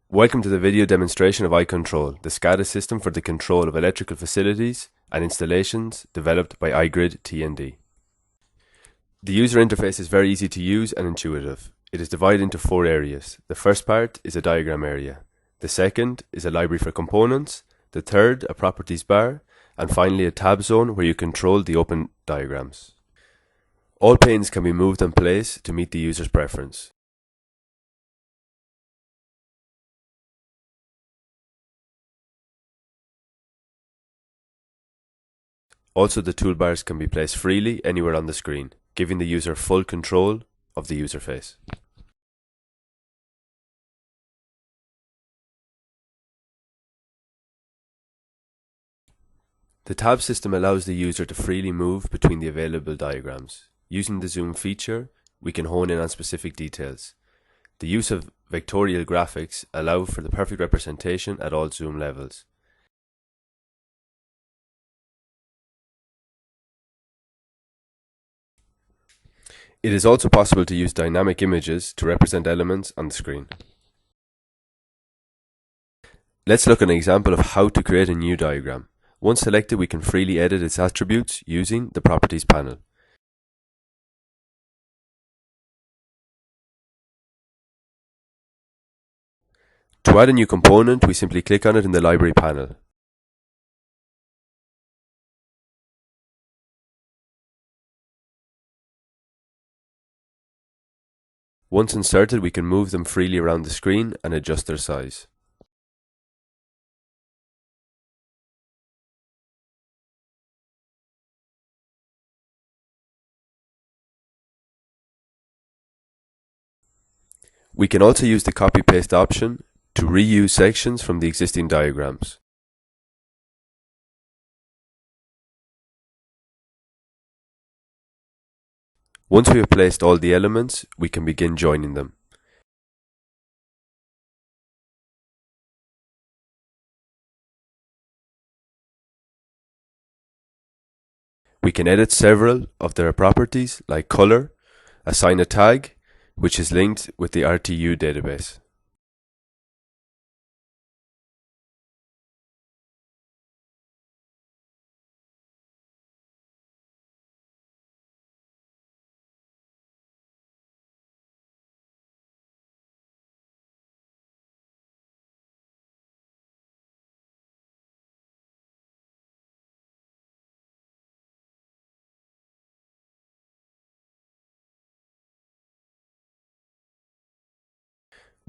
Welcome to the video demonstration of iControl, the Scada system for the control of electrical facilities and installations developed by iGrid T&D. The user interface is very easy to use and intuitive. It is divided into four areas. The first part is a diagram area. The second is a library for components. The third, a properties bar. And finally, a tab zone where you control the open diagrams. All panes can be moved and placed to meet the user's preference. Also, the toolbars can be placed freely anywhere on the screen, giving the user full control of the user face. The tab system allows the user to freely move between the available diagrams. Using the zoom feature, we can hone in on specific details. The use of vectorial graphics allows for the perfect representation at all zoom levels. It is also possible to use dynamic images to represent elements on the screen. Let's look at an example of how to create a new diagram. Once selected, we can freely edit its attributes using the Properties panel. To add a new component, we simply click on it in the Library panel. Once inserted, we can move them freely around the screen and adjust their size. We can also use the copy-paste option to reuse sections from the existing diagrams. Once we have placed all the elements, we can begin joining them. We can edit several of their properties like color, assign a tag, which is linked with the RTU database.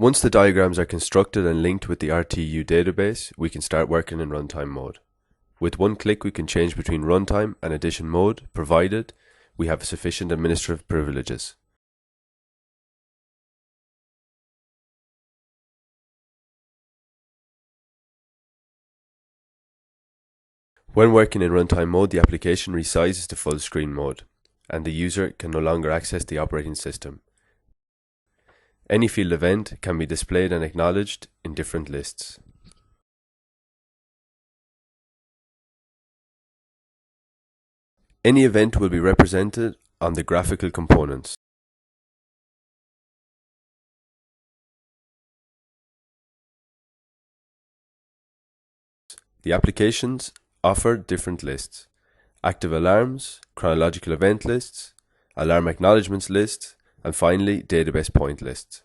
Once the diagrams are constructed and linked with the RTU database, we can start working in runtime mode. With one click, we can change between runtime and edition mode, provided we have sufficient administrative privileges. When working in runtime mode, the application resizes to full screen mode, and the user can no longer access the operating system. Any field event can be displayed and acknowledged in different lists. Any event will be represented on the graphical components. The applications offer different lists: active alarms, chronological event lists, alarm acknowledgements lists, and finally database point lists,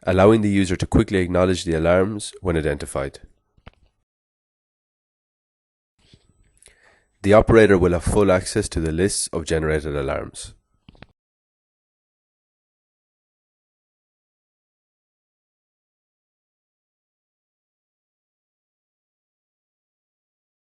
allowing the user to quickly acknowledge the alarms when identified. The operator will have full access to the lists of generated alarms.